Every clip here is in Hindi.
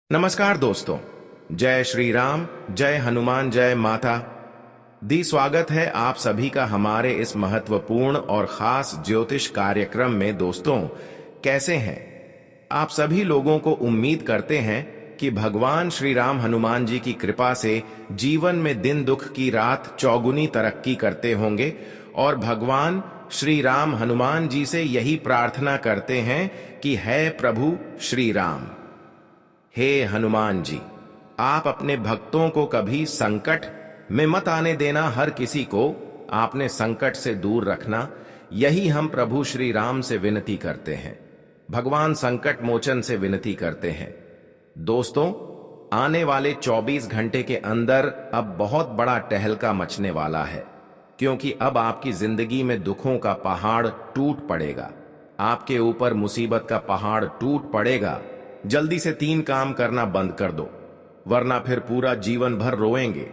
नमस्कार दोस्तों। जय श्री राम, जय हनुमान, जय माता दी। स्वागत है आप सभी का हमारे इस महत्वपूर्ण और खास ज्योतिष कार्यक्रम में। दोस्तों, कैसे हैं आप सभी? लोगों को उम्मीद करते हैं कि भगवान श्री राम हनुमान जी की कृपा से जीवन में दिन दुख की रात चौगुनी तरक्की करते होंगे और भगवान श्री राम हनुमान जी से यही प्रार्थना करते हैं कि है प्रभु श्री राम, हे हनुमान जी, आप अपने भक्तों को कभी संकट में मत आने देना। हर किसी को आपने संकट से दूर रखना, यही हम प्रभु श्री राम से विनती करते हैं। भगवान संकट मोचन से विनती करते हैं। दोस्तों, आने वाले 24 घंटे के अंदर अब बहुत बड़ा टहलका मचने वाला है, क्योंकि अब आपकी जिंदगी में दुखों का पहाड़ टूट पड़ेगा। आपके ऊपर मुसीबत का पहाड़ टूट पड़ेगा। जल्दी से 3 काम करना बंद कर दो, वरना फिर पूरा जीवन भर रोएंगे।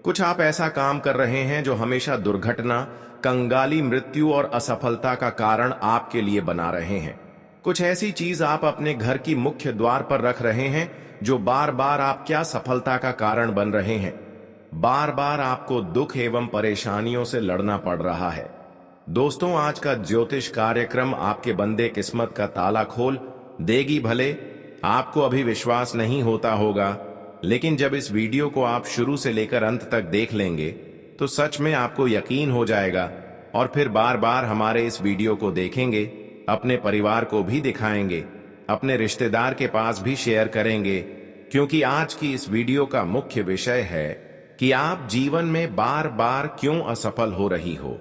कुछ आप ऐसा काम कर रहे हैं जो हमेशा दुर्घटना, कंगाली, मृत्यु और असफलता का कारण आपके लिए बना रहे हैं। कुछ ऐसी चीज आप अपने घर की मुख्य द्वार पर रख रहे हैं जो बार बार आपकी असफलता का कारण बन रहे हैं। बार बार आपको दुख एवं परेशानियों से लड़ना पड़ रहा है। दोस्तों, आज का ज्योतिष कार्यक्रम आपके बंदे किस्मत का ताला खोल देगी। भले आपको अभी विश्वास नहीं होता होगा, लेकिन जब इस वीडियो को आप शुरू से लेकर अंत तक देख लेंगे तो सच में आपको यकीन हो जाएगा और फिर बार बार हमारे इस वीडियो को देखेंगे, अपने परिवार को भी दिखाएंगे, अपने रिश्तेदार के पास भी शेयर करेंगे। क्योंकि आज की इस वीडियो का मुख्य विषय है कि आप जीवन में बार बार क्यों असफल हो रही हो,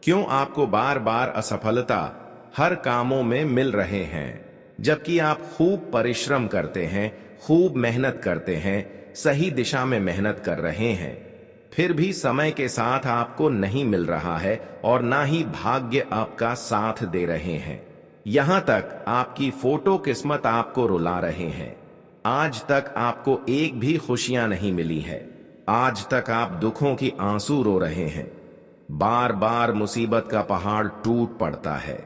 क्यों आपको बार बार असफलता हर कामों में मिल रहे हैं, जबकि आप खूब परिश्रम करते हैं, खूब मेहनत करते हैं, सही दिशा में मेहनत कर रहे हैं, फिर भी समय के साथ आपको नहीं मिल रहा है और ना ही भाग्य आपका साथ दे रहे हैं। यहां तक आपकी फोटो किस्मत आपको रुला रहे हैं। आज तक आपको एक भी खुशियां नहीं मिली है। आज तक आप दुखों की आंसू रो रहे हैं। बार बार मुसीबत का पहाड़ टूट पड़ता है।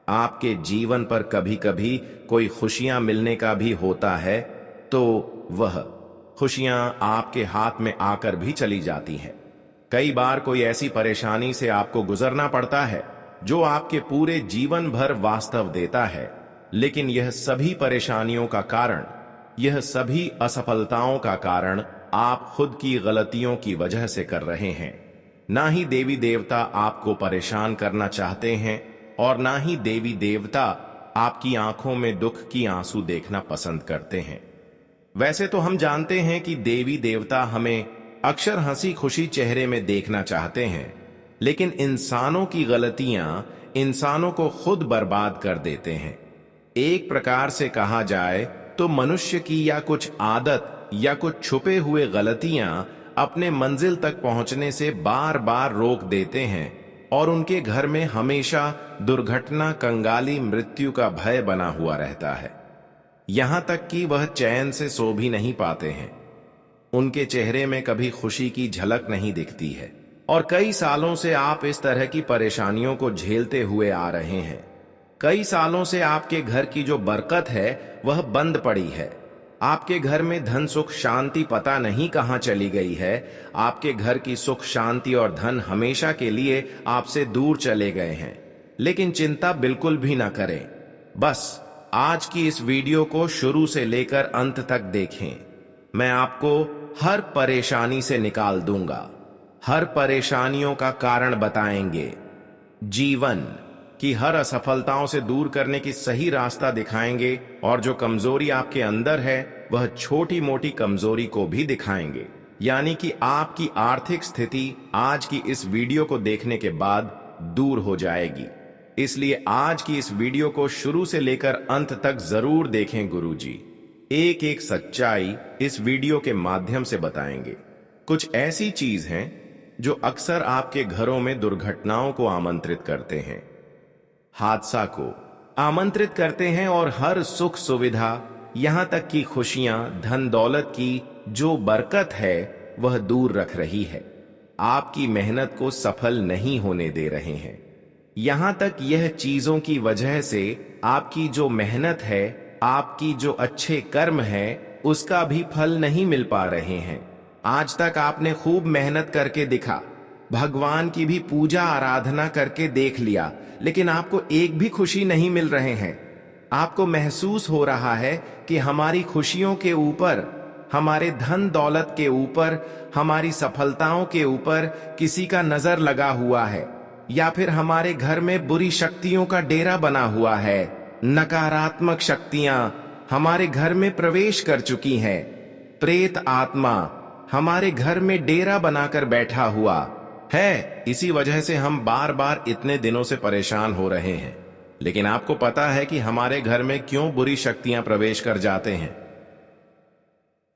आपके जीवन पर कभी कभी कोई खुशियां मिलने का भी होता है तो वह खुशियां आपके हाथ में आकर भी चली जाती हैं। कई बार कोई ऐसी परेशानी से आपको गुजरना पड़ता है जो आपके पूरे जीवन भर वास्तव देता है, लेकिन यह सभी परेशानियों का कारण, यह सभी असफलताओं का कारण आप खुद की गलतियों की वजह से कर रहे हैं। ना ही देवी देवता आपको परेशान करना चाहते हैं और ना ही देवी देवता आपकी आंखों में दुख की आंसू देखना पसंद करते हैं। वैसे तो हम जानते हैं कि देवी देवता हमें अक्सर हंसी खुशी चेहरे में देखना चाहते हैं, लेकिन इंसानों की गलतियां इंसानों को खुद बर्बाद कर देते हैं। एक प्रकार से कहा जाए तो मनुष्य की या कुछ आदत या कुछ छुपे हुए गलतियां अपने मंजिल तक पहुंचने से बार बार रोक देते हैं और उनके घर में हमेशा दुर्घटना, कंगाली, मृत्यु का भय बना हुआ रहता है। यहां तक कि वह चैन से सो भी नहीं पाते हैं। उनके चेहरे में कभी खुशी की झलक नहीं दिखती है और कई सालों से आप इस तरह की परेशानियों को झेलते हुए आ रहे हैं। कई सालों से आपके घर की जो बरकत है वह बंद पड़ी है। आपके घर में धन सुख शांति पता नहीं कहां चली गई है। आपके घर की सुख शांति और धन हमेशा के लिए आपसे दूर चले गए हैं। लेकिन चिंता बिल्कुल भी ना करें। बस आज की इस वीडियो को शुरू से लेकर अंत तक देखें। मैं आपको हर परेशानी से निकाल दूंगा, हर परेशानियों का कारण बताएंगे, जीवन की हर असफलताओं से दूर करने की सही रास्ता दिखाएंगे और जो कमजोरी आपके अंदर है वह छोटी मोटी कमजोरी को भी दिखाएंगे। यानी कि आपकी आर्थिक स्थिति आज की इस वीडियो को देखने के बाद दूर हो जाएगी। इसलिए आज की इस वीडियो को शुरू से लेकर अंत तक जरूर देखें। गुरुजी एक एक सच्चाई इस वीडियो के माध्यम से बताएंगे। कुछ ऐसी चीज हैं जो अक्सर आपके घरों में दुर्घटनाओं को आमंत्रित करते हैं, हादसा को आमंत्रित करते हैं और हर सुख सुविधा, यहां तक कि खुशियां, धन दौलत की जो बरकत है वह दूर रख रही है। आपकी मेहनत को सफल नहीं होने दे रहे हैं। यहां तक यह चीजों की वजह से आपकी जो मेहनत है, आपकी जो अच्छे कर्म है, उसका भी फल नहीं मिल पा रहे हैं। आज तक आपने खूब मेहनत करके दिखा, भगवान की भी पूजा आराधना करके देख लिया, लेकिन आपको एक भी खुशी नहीं मिल रहे हैं। आपको महसूस हो रहा है कि हमारी खुशियों के ऊपर, हमारे धन दौलत के ऊपर, हमारी सफलताओं के ऊपर किसी का नजर लगा हुआ है, या फिर हमारे घर में बुरी शक्तियों का डेरा बना हुआ है। नकारात्मक शक्तियां हमारे घर में प्रवेश कर चुकी हैं। प्रेत आत्मा हमारे घर में डेरा बनाकर बैठा हुआ है। इसी वजह से हम बार बार इतने दिनों से परेशान हो रहे हैं। लेकिन आपको पता है कि हमारे घर में क्यों बुरी शक्तियां प्रवेश कर जाते हैं?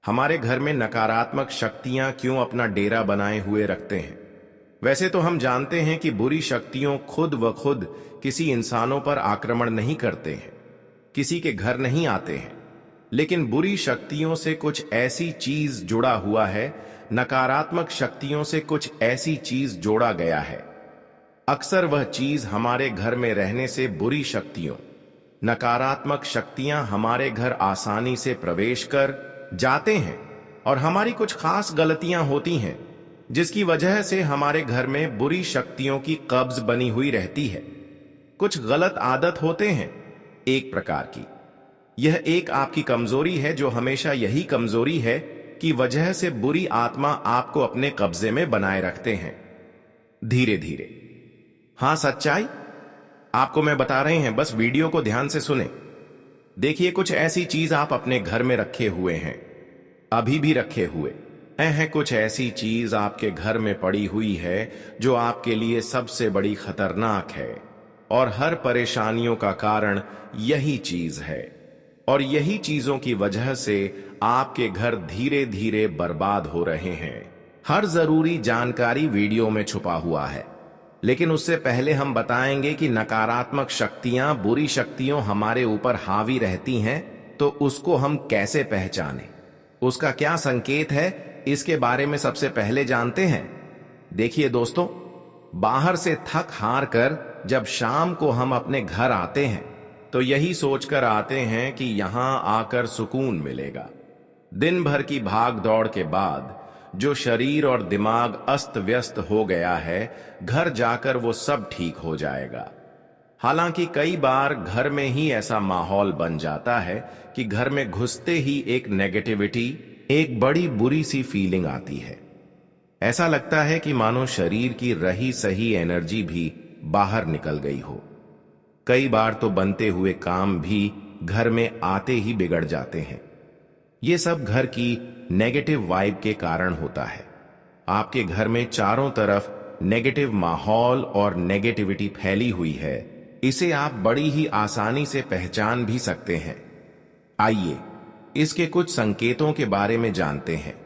हमारे घर में नकारात्मक शक्तियां क्यों अपना डेरा बनाए हुए रखते हैं? वैसे तो हम जानते हैं कि बुरी शक्तियों खुद व खुद किसी इंसानों पर आक्रमण नहीं करते हैं, किसी के घर नहीं आते हैं, लेकिन बुरी शक्तियों से कुछ ऐसी चीज जुड़ा हुआ है, नकारात्मक शक्तियों से कुछ ऐसी चीज जोड़ा गया है। अक्सर वह चीज हमारे घर में रहने से बुरी शक्तियों, नकारात्मक शक्तियां हमारे घर आसानी से प्रवेश कर जाते हैं और हमारी कुछ खास गलतियां होती हैं जिसकी वजह से हमारे घर में बुरी शक्तियों की कब्ज बनी हुई रहती है। कुछ गलत आदत होते हैं एक प्रकार की। यह एक आपकी कमजोरी है जो हमेशा यही कमजोरी है कि वजह से बुरी आत्मा आपको अपने कब्जे में बनाए रखते हैं धीरे धीरे। हां, सच्चाई आपको मैं बता रहे हैं, बस वीडियो को ध्यान से सुने। देखिए, कुछ ऐसी चीज आप अपने घर में रखे हुए हैं, अभी भी रखे हुए हैं। कुछ ऐसी चीज आपके घर में पड़ी हुई है जो आपके लिए सबसे बड़ी खतरनाक है और हर परेशानियों का कारण यही चीज है। और यही चीजों की वजह से आपके घर धीरे धीरे बर्बाद हो रहे हैं। हर जरूरी जानकारी वीडियो में छुपा हुआ है, लेकिन उससे पहले हम बताएंगे कि नकारात्मक शक्तियां, बुरी शक्तियों हमारे ऊपर हावी रहती हैं, तो उसको हम कैसे पहचानें, उसका क्या संकेत है, इसके बारे में सबसे पहले जानते हैं। देखिए दोस्तों, बाहर से थक हार कर जब शाम को हम अपने घर आते हैं तो यही सोचकर आते हैं कि यहां आकर सुकून मिलेगा। दिन भर की भाग दौड़ के बाद जो शरीर और दिमाग अस्त व्यस्त हो गया है, घर जाकर वो सब ठीक हो जाएगा। हालांकि कई बार घर में ही ऐसा माहौल बन जाता है कि घर में घुसते ही एक नेगेटिविटी, एक बड़ी बुरी सी फीलिंग आती है। ऐसा लगता है कि मानो शरीर की रही सही एनर्जी भी बाहर निकल गई हो। कई बार तो बनते हुए काम भी घर में आते ही बिगड़ जाते हैं। ये सब घर की नेगेटिव वाइब के कारण होता है। आपके घर में चारों तरफ नेगेटिव माहौल और नेगेटिविटी फैली हुई है। इसे आप बड़ी ही आसानी से पहचान भी सकते हैं। आइए इसके कुछ संकेतों के बारे में जानते हैं।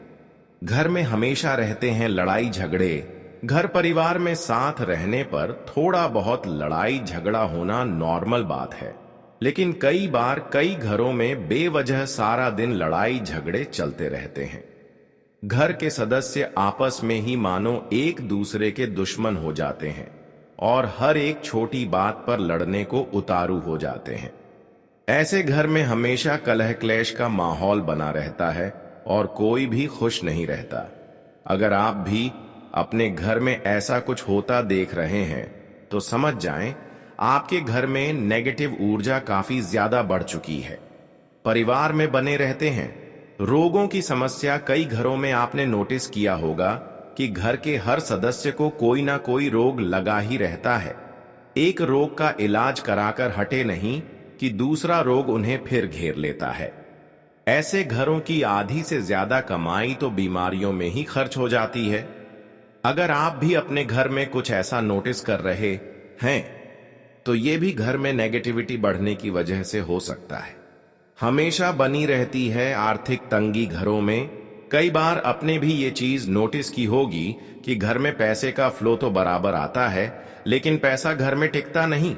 घर में हमेशा रहते हैं लड़ाई झगड़े। घर परिवार में साथ रहने पर थोड़ा बहुत लड़ाई झगड़ा होना नॉर्मल बात है, लेकिन कई बार कई घरों में बेवजह सारा दिन लड़ाई झगड़े चलते रहते हैं। घर के सदस्य आपस में ही मानो एक दूसरे के दुश्मन हो जाते हैं और हर एक छोटी बात पर लड़ने को उतारू हो जाते हैं। ऐसे घर में हमेशा कलह क्लेश का माहौल बना रहता है और कोई भी खुश नहीं रहता। अगर आप भी अपने घर में ऐसा कुछ होता देख रहे हैं तो समझ जाएं, आपके घर में नेगेटिव ऊर्जा काफी ज्यादा बढ़ चुकी है। परिवार में बने रहते हैं रोगों की समस्या। कई घरों में आपने नोटिस किया होगा कि घर के हर सदस्य को कोई ना कोई रोग लगा ही रहता है। एक रोग का इलाज कराकर हटे नहीं कि दूसरा रोग उन्हें फिर घेर लेता है। ऐसे घरों की आधी से ज्यादा कमाई तो बीमारियों में ही खर्च हो जाती है। अगर आप भी अपने घर में कुछ ऐसा नोटिस कर रहे हैं तो ये भी घर में नेगेटिविटी बढ़ने की वजह से हो सकता है। हमेशा बनी रहती है आर्थिक तंगी घरों में। कई बार अपने भी ये चीज नोटिस की होगी कि घर में पैसे का फ्लो तो बराबर आता है, लेकिन पैसा घर में टिकता नहीं।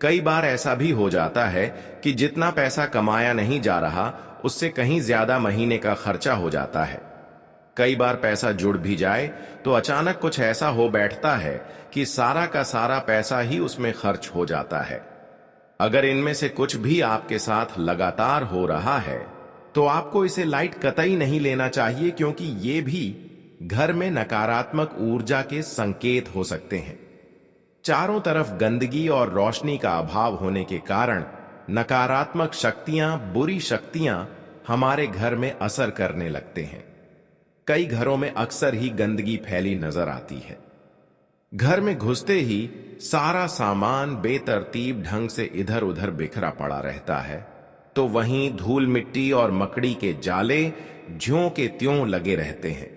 कई बार ऐसा भी हो जाता है कि जितना पैसा कमाया नहीं जा रहा, उससे कहीं ज्यादा महीने का खर्चा हो जाता है। कई बार पैसा जुड़ भी जाए तो अचानक कुछ ऐसा हो बैठता है कि सारा का सारा पैसा ही उसमें खर्च हो जाता है। अगर इनमें से कुछ भी आपके साथ लगातार हो रहा है तो आपको इसे लाइट कतई नहीं लेना चाहिए, क्योंकि ये भी घर में नकारात्मक ऊर्जा के संकेत हो सकते हैं। चारों तरफ गंदगी और रोशनी का अभाव होने के कारण नकारात्मक शक्तियां, बुरी शक्तियां हमारे घर में असर करने लगते हैं। कई घरों में अक्सर ही गंदगी फैली नजर आती है। घर में घुसते ही सारा सामान बेतरतीब ढंग से इधर उधर बिखरा पड़ा रहता है, तो वहीं धूल मिट्टी और मकड़ी के जाले ज्यों के त्यों लगे रहते हैं।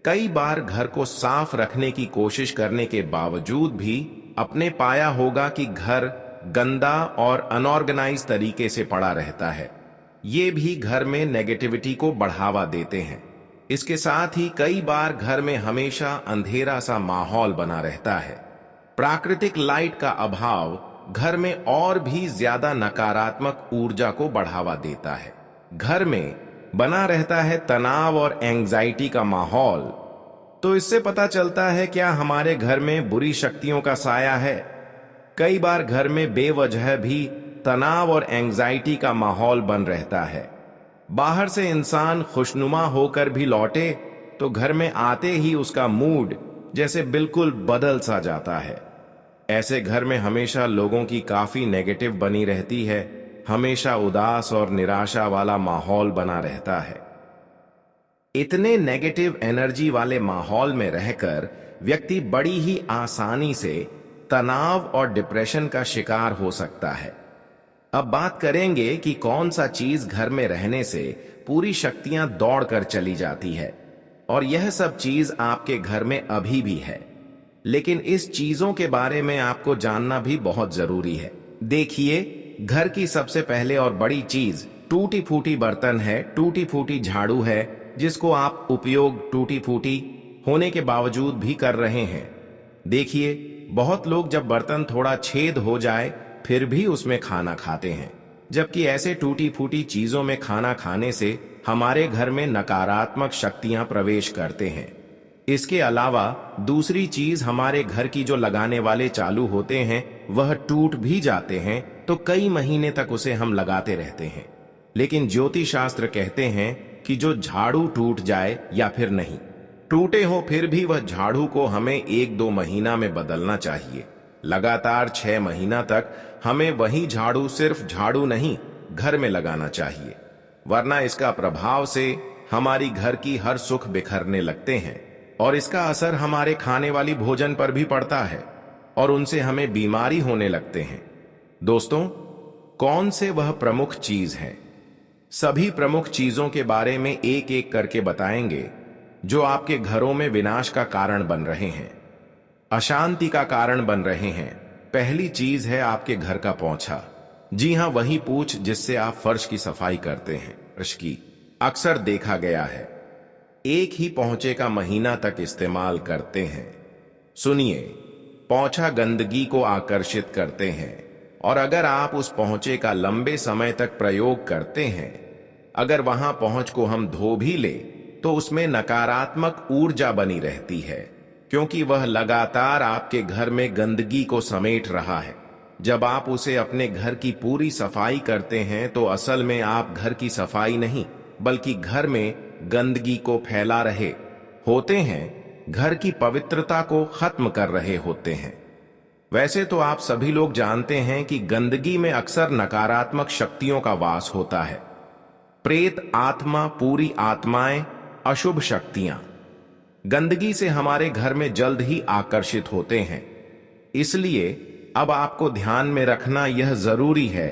कई बार घर को साफ रखने की कोशिश करने के बावजूद भी आपने पाया होगा कि घर गंदा और अनऑर्गेनाइज तरीके से पड़ा रहता है। ये भी घर में नेगेटिविटी को बढ़ावा देते हैं। इसके साथ ही कई बार घर में हमेशा अंधेरा सा माहौल बना रहता है। प्राकृतिक लाइट का अभाव घर में और भी ज्यादा नकारात्मक ऊर्जा को बढ़ावा देता है। घर में बना रहता है तनाव और एंजाइटी का माहौल। तो इससे पता चलता है क्या हमारे घर में बुरी शक्तियों का साया है। कई बार घर में बेवजह भी तनाव और एंजाइटी का माहौल बन रहता है। बाहर से इंसान खुशनुमा होकर भी लौटे तो घर में आते ही उसका मूड जैसे बिल्कुल बदल सा जाता है। ऐसे घर में हमेशा लोगों की काफी नेगेटिव बनी रहती है। हमेशा उदास और निराशा वाला माहौल बना रहता है। इतने नेगेटिव एनर्जी वाले माहौल में रहकर व्यक्ति बड़ी ही आसानी से तनाव और डिप्रेशन का शिकार हो सकता है। अब बात करेंगे कि कौन सा चीज घर में रहने से पूरी शक्तियां दौड़कर चली जाती है, और यह सब चीज आपके घर में अभी भी है। लेकिन इस चीजों के बारे में आपको जानना भी बहुत जरूरी है। देखिए, घर की सबसे पहले और बड़ी चीज टूटी फूटी बर्तन है, टूटी फूटी झाड़ू है, जिसको आप उपयोग टूटी फूटी होने के बावजूद भी कर रहे हैं। देखिए, बहुत लोग जब बर्तन थोड़ा छेद हो जाए फिर भी उसमें खाना खाते हैं, जबकि ऐसे टूटी फूटी चीजों में खाना खाने से हमारे घर में नकारात्मक शक्तियां प्रवेश करते हैं। इसके अलावा दूसरी चीज, हमारे घर की जो लगाने वाले चालू होते हैं वह टूट भी जाते हैं, तो कई महीने तक उसे हम लगाते रहते हैं। लेकिन ज्योतिष शास्त्र कहते हैं कि जो झाड़ू टूट जाए या फिर नहीं टूटे हो, फिर भी वह झाड़ू को हमें 1-2 महीना में बदलना चाहिए। लगातार 6 महीना तक हमें वही झाड़ू, सिर्फ झाड़ू नहीं, घर में लगाना चाहिए, वरना इसका प्रभाव से हमारी घर की हर सुख बिखरने लगते हैं और इसका असर हमारे खाने वाली भोजन पर भी पड़ता है और उनसे हमें बीमारी होने लगते हैं। दोस्तों, कौन से वह प्रमुख चीज हैं? सभी प्रमुख चीजों के बारे में एक एक करके बताएंगे जो आपके घरों में विनाश का कारण बन रहे हैं, अशांति का कारण बन रहे हैं। पहली चीज है आपके घर का पोंछा। जी हां, वही पूछ जिससे आप फर्श की सफाई करते हैं। फर्श की अक्सर देखा गया है एक ही पोंछे का महीना तक इस्तेमाल करते हैं। सुनिए, पोंछा गंदगी को आकर्षित करते हैं, और अगर आप उस पोंछे का लंबे समय तक प्रयोग करते हैं, अगर वहां पोंछ को हम धो भी ले तो उसमें नकारात्मक ऊर्जा बनी रहती है, क्योंकि वह लगातार आपके घर में गंदगी को समेट रहा है। जब आप उसे अपने घर की पूरी सफाई करते हैं तो असल में आप घर की सफाई नहीं बल्कि घर में गंदगी को फैला रहे होते हैं, घर की पवित्रता को खत्म कर रहे होते हैं। वैसे तो आप सभी लोग जानते हैं कि गंदगी में अक्सर नकारात्मक शक्तियों का वास होता है। प्रेत आत्मा, पूरी आत्माएं, अशुभ शक्तियां गंदगी से हमारे घर में जल्द ही आकर्षित होते हैं। इसलिए अब आपको ध्यान में रखना यह जरूरी है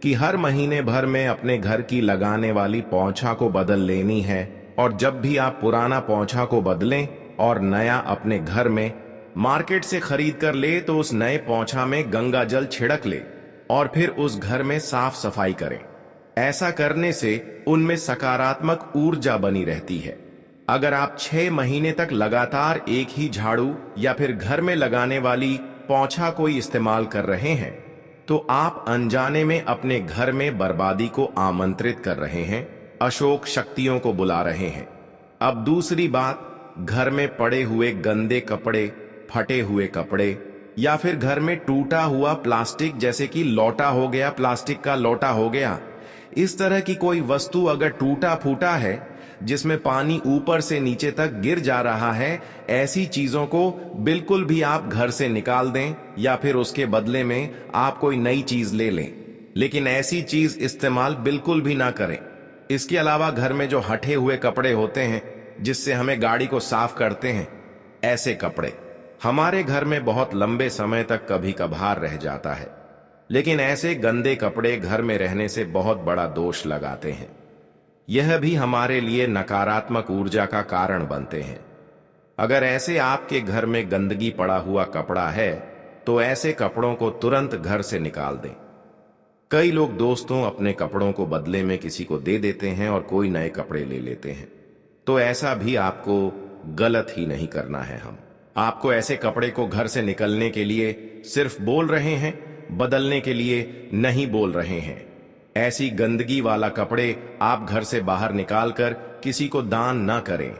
कि हर महीने भर में अपने घर की लगाने वाली पोंछा को बदल लेनी है, और जब भी आप पुराना पोंछा को बदलें और नया अपने घर में मार्केट से खरीद कर ले तो उस नए पोंछा में गंगा जल छिड़क ले और फिर उस घर में साफ सफाई करें। ऐसा करने से उनमें सकारात्मक ऊर्जा बनी रहती है। अगर आप 6 महीने तक लगातार एक ही झाड़ू या फिर घर में लगाने वाली पोंछा कोई इस्तेमाल कर रहे हैं तो आप अनजाने में अपने घर में बर्बादी को आमंत्रित कर रहे हैं, अशुभ शक्तियों को बुला रहे हैं। अब दूसरी बात, घर में पड़े हुए गंदे कपड़े, फटे हुए कपड़े या फिर घर में टूटा हुआ प्लास्टिक, जैसे कि लोटा हो गया, प्लास्टिक का लोटा हो गया, इस तरह की कोई वस्तु अगर टूटा फूटा है, जिसमें पानी ऊपर से नीचे तक गिर जा रहा है, ऐसी चीजों को बिल्कुल भी आप घर से निकाल दें या फिर उसके बदले में आप कोई नई चीज ले लें, लेकिन ऐसी चीज इस्तेमाल बिल्कुल भी ना करें। इसके अलावा घर में जो हटे हुए कपड़े होते हैं, जिससे हमें गाड़ी को साफ करते हैं, ऐसे कपड़े हमारे घर में बहुत लंबे समय तक कभी कभार रह जाता है, लेकिन ऐसे गंदे कपड़े घर में रहने से बहुत बड़ा दोष लगाते हैं। यह भी हमारे लिए नकारात्मक ऊर्जा का कारण बनते हैं। अगर ऐसे आपके घर में गंदगी पड़ा हुआ कपड़ा है, तो ऐसे कपड़ों को तुरंत घर से निकाल दें। कई लोग दोस्तों अपने कपड़ों को बदले में किसी को दे देते हैं और कोई नए कपड़े ले लेते हैं, तो ऐसा भी आपको गलत ही नहीं करना है। हम आपको ऐसे कपड़े को घर से निकलने के लिए सिर्फ बोल रहे हैं, बदलने के लिए नहीं बोल रहे हैं। ऐसी गंदगी वाला कपड़े आप घर से बाहर निकालकर किसी को दान ना करें,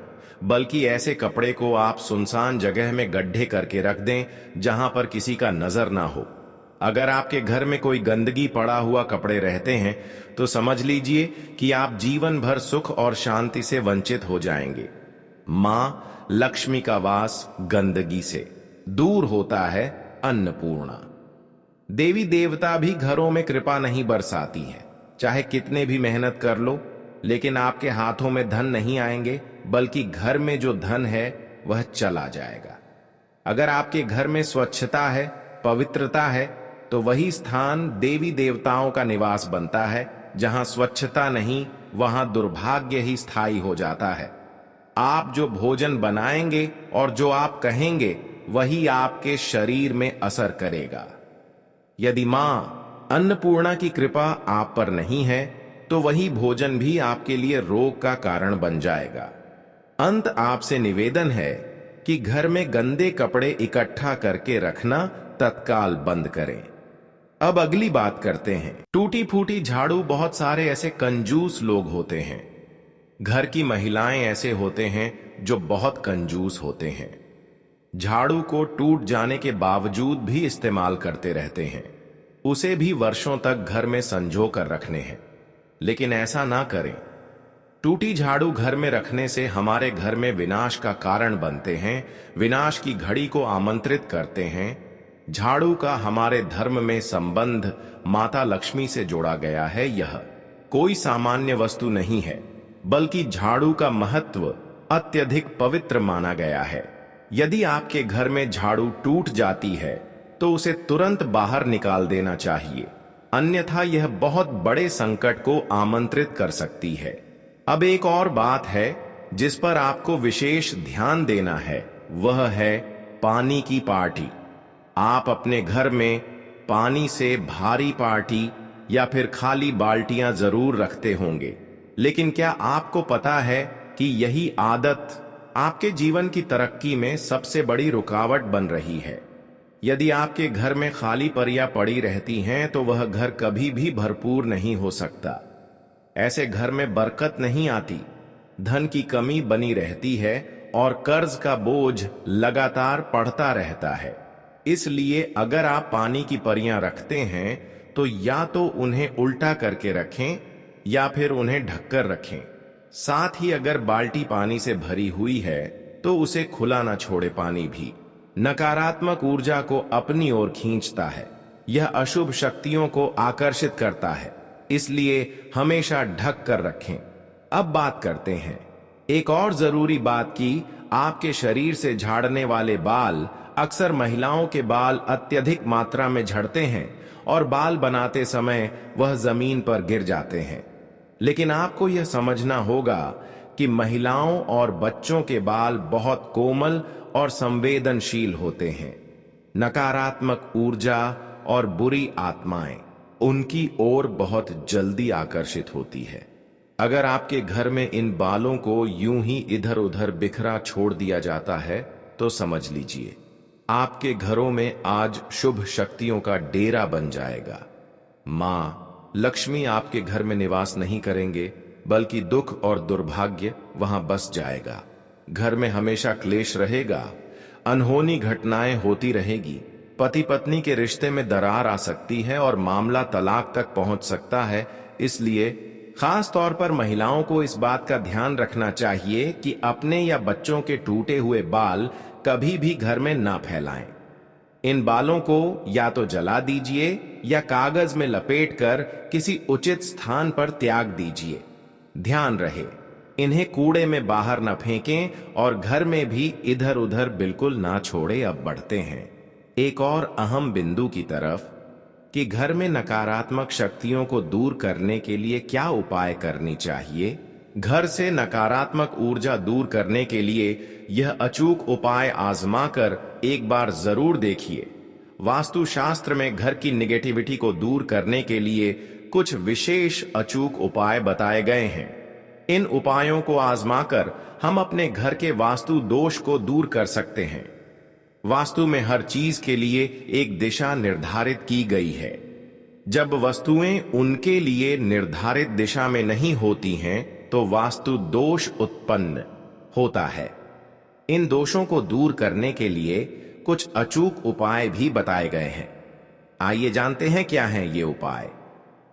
बल्कि ऐसे कपड़े को आप सुनसान जगह में गड्ढे करके रख दें, जहां पर किसी का नजर ना हो। अगर आपके घर में कोई गंदगी पड़ा हुआ कपड़े रहते हैं, तो समझ लीजिए कि आप जीवन भर सुख और शांति से वंचित हो जाएंगे। मां लक्ष्मी का वास गंदगी से दूर होता है। अन्नपूर्णा देवी देवता भी घरों में कृपा नहीं बरसाती है। चाहे कितने भी मेहनत कर लो, लेकिन आपके हाथों में धन नहीं आएंगे, बल्कि घर में जो धन है वह चला जाएगा। अगर आपके घर में स्वच्छता है, पवित्रता है, तो वही स्थान देवी देवताओं का निवास बनता है। जहां स्वच्छता नहीं, वहां दुर्भाग्य ही स्थायी हो जाता है। आप जो भोजन बनाएंगे और जो आप कहेंगे, वही आपके शरीर में असर करेगा। यदि मां अन्नपूर्णा की कृपा आप पर नहीं है, तो वही भोजन भी आपके लिए रोग का कारण बन जाएगा। अंत आपसे निवेदन है कि घर में गंदे कपड़े इकट्ठा करके रखना तत्काल बंद करें। अब अगली बात करते हैं। टूटी फूटी झाड़ू। बहुत सारे ऐसे कंजूस लोग होते हैं। घर की महिलाएं ऐसे होते हैं जो बहुत कंजूस होते हैं। झाड़ू को टूट जाने के बावजूद भी इस्तेमाल करते रहते हैं। उसे भी वर्षों तक घर में संजो कर रखने हैं, लेकिन ऐसा ना करें। टूटी झाड़ू घर में रखने से हमारे घर में विनाश का कारण बनते हैं, विनाश की घड़ी को आमंत्रित करते हैं। झाड़ू का हमारे धर्म में संबंध माता लक्ष्मी से जोड़ा गया है। यह कोई सामान्य वस्तु नहीं है, बल्कि झाड़ू का महत्व अत्यधिक पवित्र माना गया है। यदि आपके घर में झाड़ू टूट जाती है, तो उसे तुरंत बाहर निकाल देना चाहिए, अन्यथा यह बहुत बड़े संकट को आमंत्रित कर सकती है। अब एक और बात है जिस पर आपको विशेष ध्यान देना है, वह है पानी की पार्टी। आप अपने घर में पानी से भारी पार्टी या फिर खाली बाल्टियां जरूर रखते होंगे, लेकिन क्या आपको पता है कि यही आदत आपके जीवन की तरक्की में सबसे बड़ी रुकावट बन रही है? यदि आपके घर में खाली परियां पड़ी रहती हैं, तो वह घर कभी भी भरपूर नहीं हो सकता। ऐसे घर में बरकत नहीं आती, धन की कमी बनी रहती है और कर्ज का बोझ लगातार बढ़ता रहता है। इसलिए अगर आप पानी की परियां रखते हैं, तो या तो उन्हें उल्टा करके रखें या फिर उन्हें ढककर रखें। साथ ही अगर बाल्टी पानी से भरी हुई है, तो उसे खुला ना छोड़े। पानी भी नकारात्मक ऊर्जा को अपनी ओर खींचता है। यह अशुभ शक्तियों को आकर्षित करता है, इसलिए हमेशा ढक कर रखें। अब बात करते हैं एक और जरूरी बात की। आपके शरीर से झाड़ने वाले बाल, अक्सर महिलाओं के बाल अत्यधिक मात्रा में झड़ते हैं और बाल बनाते समय वह जमीन पर गिर जाते हैं। लेकिन आपको यह समझना होगा कि महिलाओं और बच्चों के बाल बहुत कोमल और संवेदनशील होते हैं। नकारात्मक ऊर्जा और बुरी आत्माएं उनकी ओर बहुत जल्दी आकर्षित होती है। अगर आपके घर में इन बालों को यूं ही इधर उधर बिखरा छोड़ दिया जाता है, तो समझ लीजिए आपके घरों में आज शुभ शक्तियों का डेरा बन जाएगा। मां लक्ष्मी आपके घर में निवास नहीं करेंगे, बल्कि दुख और दुर्भाग्य वहां बस जाएगा। घर में हमेशा क्लेश रहेगा, अनहोनी घटनाएं होती रहेगी, पति पत्नी के रिश्ते में दरार आ सकती है और मामला तलाक तक पहुंच सकता है। इसलिए खास तौर पर महिलाओं को इस बात का ध्यान रखना चाहिए कि अपने या बच्चों के टूटे हुए बाल कभी भी घर में ना फैलाएं। इन बालों को या तो जला दीजिए या कागज में लपेटकर किसी उचित स्थान पर त्याग दीजिए। ध्यान रहे, इन्हें कूड़े में बाहर न फेंकें और घर में भी इधर उधर बिल्कुल ना छोड़े। अब बढ़ते हैं एक और अहम बिंदु की तरफ कि घर में नकारात्मक शक्तियों को दूर करने के लिए क्या उपाय करनी चाहिए। घर से नकारात्मक ऊर्जा दूर करने के लिए यह अचूक उपाय आजमाकर एक बार जरूर देखिए। वास्तुशास्त्र में घर की निगेटिविटी को दूर करने के लिए कुछ विशेष अचूक उपाय बताए गए हैं। इन उपायों को आजमाकर हम अपने घर के वास्तु दोष को दूर कर सकते हैं। वास्तु में हर चीज के लिए एक दिशा निर्धारित की गई है। जब वस्तुएं उनके लिए निर्धारित दिशा में नहीं होती हैं, तो वास्तु दोष उत्पन्न होता है। इन दोषों को दूर करने के लिए कुछ अचूक उपाय भी बताए गए हैं। आइए जानते हैं क्या हैं ये उपाय।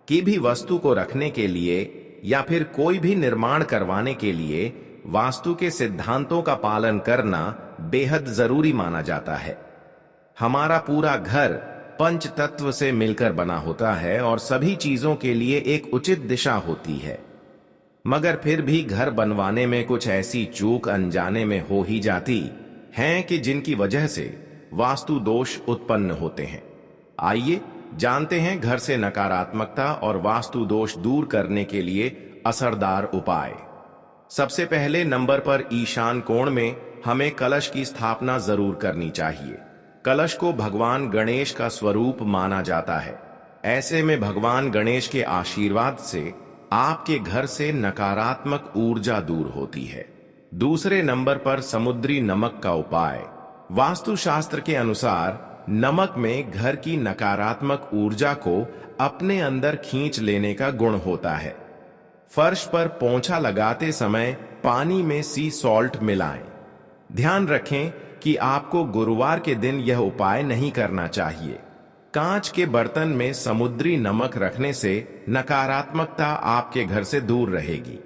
कि भी वस्तु को रखने के लिए या फिर कोई भी निर्माण करवाने के लिए वास्तु के सिद्धांतों का पालन करना बेहद जरूरी माना जाता है। हमारा पूरा घर पंच तत्व से मिलकर बना होता है और सभी चीजों के लिए एक उचित दिशा होती है। मगर फिर भी घर बनवाने में कुछ ऐसी चूक अनजाने में हो ही जाती हैं कि जिनकी वजह से वास्तु दोष उत्पन्न होते हैं। आइए जानते हैं घर से नकारात्मकता और वास्तु दोष दूर करने के लिए असरदार उपाय। सबसे पहले नंबर पर ईशान कोण में हमें कलश की स्थापना जरूर करनी चाहिए। कलश को भगवान गणेश का स्वरूप माना जाता है। ऐसे में भगवान गणेश के आशीर्वाद से आपके घर से नकारात्मक ऊर्जा दूर होती है। दूसरे नंबर पर समुद्री नमक का उपाय। वास्तुशास्त्र के अनुसार नमक में घर की नकारात्मक ऊर्जा को अपने अंदर खींच लेने का गुण होता है। फर्श पर पोंछा लगाते समय पानी में सी सॉल्ट मिलाएं। ध्यान रखें कि आपको गुरुवार के दिन यह उपाय नहीं करना चाहिए। कांच के बर्तन में समुद्री नमक रखने से नकारात्मकता आपके घर से दूर रहेगी।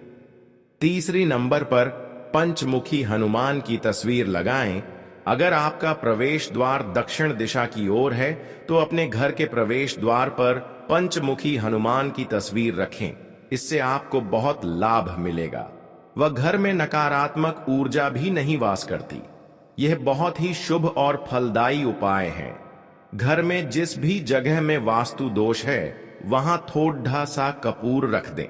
तीसरी नंबर पर पंचमुखी हनुमान की तस्वीर लगाएं। अगर आपका प्रवेश द्वार दक्षिण दिशा की ओर है तो अपने घर के प्रवेश द्वार पर पंचमुखी हनुमान की तस्वीर रखें। इससे आपको बहुत लाभ मिलेगा। वह घर में नकारात्मक ऊर्जा भी नहीं वास करती। यह बहुत ही शुभ और फलदायी उपाय है। घर में जिस भी जगह में वास्तु दोष है वहां थोड़ा सा कपूर रख दें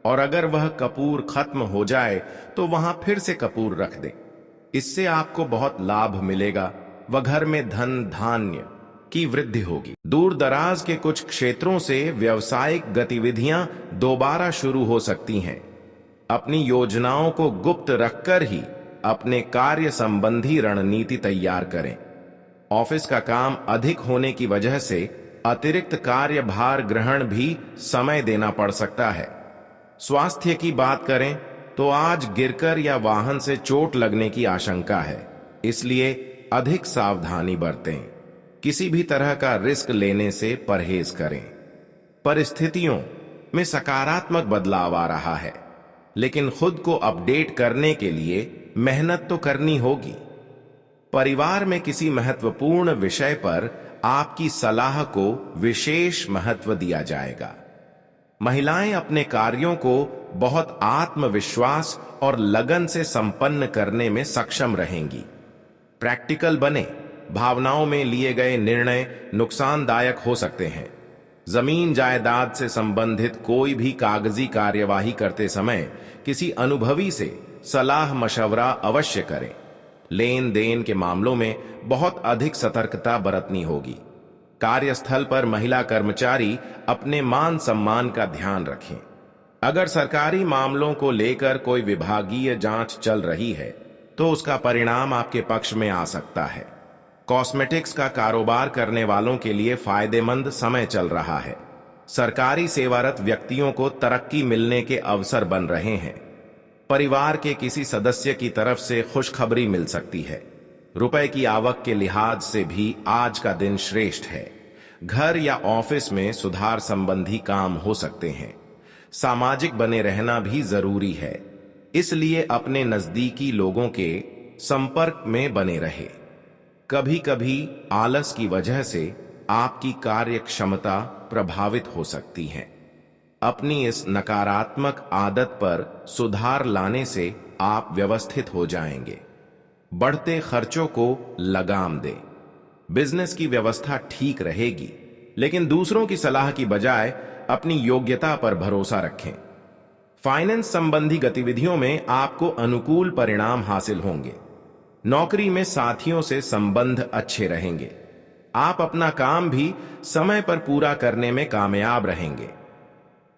और अगर वह कपूर खत्म हो जाए तो वहां फिर से कपूर रख दें। इससे आपको बहुत लाभ मिलेगा। वह घर में धन धान्य की वृद्धि होगी। दूर दराज के कुछ क्षेत्रों से व्यावसायिक गतिविधियां दोबारा शुरू हो सकती हैं। अपनी योजनाओं को गुप्त रखकर ही अपने कार्य संबंधी रणनीति तैयार करें। ऑफिस का काम अधिक होने की वजह से अतिरिक्त कार्यभार ग्रहण भी समय देना पड़ सकता है। स्वास्थ्य की बात करें तो आज गिरकर या वाहन से चोट लगने की आशंका है, इसलिए अधिक सावधानी बरतें। किसी भी तरह का रिस्क लेने से परहेज करें। परिस्थितियों में सकारात्मक बदलाव आ रहा है, लेकिन खुद को अपडेट करने के लिए मेहनत तो करनी होगी। परिवार में किसी महत्वपूर्ण विषय पर आपकी सलाह को विशेष महत्व दिया जाएगा। महिलाएं अपने कार्यों को बहुत आत्मविश्वास और लगन से संपन्न करने में सक्षम रहेंगी। प्रैक्टिकल बने। भावनाओं में लिए गए निर्णय नुकसानदायक हो सकते हैं। जमीन जायदाद से संबंधित कोई भी कागजी कार्यवाही करते समय किसी अनुभवी से सलाह मशवरा अवश्य करें। लेन देन के मामलों में बहुत अधिक सतर्कता बरतनी होगी। कार्यस्थल पर महिला कर्मचारी अपने मान सम्मान का ध्यान रखें। अगर सरकारी मामलों को लेकर कोई विभागीय जांच चल रही है तो उसका परिणाम आपके पक्ष में आ सकता है। कॉस्मेटिक्स का कारोबार करने वालों के लिए फायदेमंद समय चल रहा है। सरकारी सेवारत व्यक्तियों को तरक्की मिलने के अवसर बन रहे हैं। परिवार के किसी सदस्य की तरफ से खुशखबरी मिल सकती है। रुपए की आवक के लिहाज से भी आज का दिन श्रेष्ठ है। घर या ऑफिस में सुधार संबंधी काम हो सकते हैं। सामाजिक बने रहना भी जरूरी है, इसलिए अपने नजदीकी लोगों के संपर्क में बने रहे। कभी कभी आलस की वजह से आपकी कार्य क्षमता प्रभावित हो सकती है। अपनी इस नकारात्मक आदत पर सुधार लाने से आप व्यवस्थित हो जाएंगे। बढ़ते खर्चों को लगाम दें। बिजनेस की व्यवस्था ठीक रहेगी, लेकिन दूसरों की सलाह की बजाय अपनी योग्यता पर भरोसा रखें। फाइनेंस संबंधी गतिविधियों में आपको अनुकूल परिणाम हासिल होंगे। नौकरी में साथियों से संबंध अच्छे रहेंगे। आप अपना काम भी समय पर पूरा करने में कामयाब रहेंगे।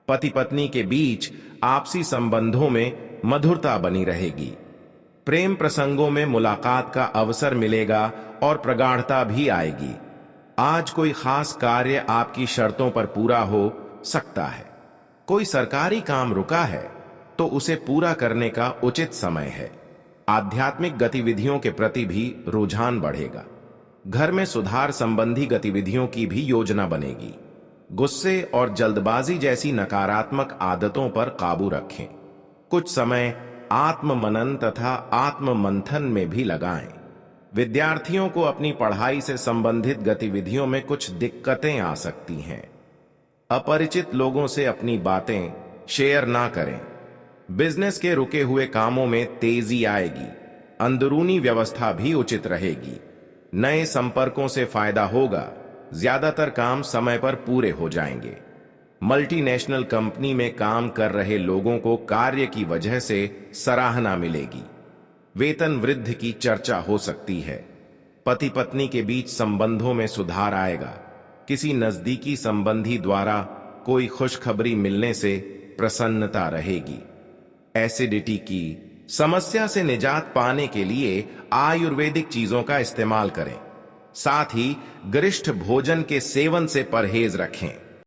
पति पत्नी के बीच आपसी संबंधों में मधुरता बनी रहेगी। प्रेम प्रसंगों में मुलाकात का अवसर मिलेगा और प्रगाढ़ता भी आएगी। आज कोई खास कार्य आपकी शर्तों पर पूरा हो सकता है। कोई सरकारी काम रुका है तो उसे पूरा करने का उचित समय है। आध्यात्मिक गतिविधियों के प्रति भी रुझान बढ़ेगा। घर में सुधार संबंधी गतिविधियों की भी योजना बनेगी। गुस्से और जल्दबाजी जैसी नकारात्मक आदतों पर काबू रखें। कुछ समय आत्म मनन तथा आत्म मंथन में भी लगाएं। विद्यार्थियों को अपनी पढ़ाई से संबंधित गतिविधियों में कुछ दिक्कतें आ सकती हैं। अपरिचित लोगों से अपनी बातें शेयर ना करें। बिजनेस के रुके हुए कामों में तेजी आएगी। अंदरूनी व्यवस्था भी उचित रहेगी। नए संपर्कों से फायदा होगा। ज्यादातर काम समय पर पूरे हो जाएंगे। मल्टीनेशनल कंपनी में काम कर रहे लोगों को कार्य की वजह से सराहना मिलेगी। वेतन वृद्धि की चर्चा हो सकती है। पति पत्नी के बीच संबंधों में सुधार आएगा। किसी नजदीकी संबंधी द्वारा कोई खुशखबरी मिलने से प्रसन्नता रहेगी। एसिडिटी की समस्या से निजात पाने के लिए आयुर्वेदिक चीजों का इस्तेमाल करें। साथ ही गरिष्ठ भोजन के सेवन से परहेज रखें।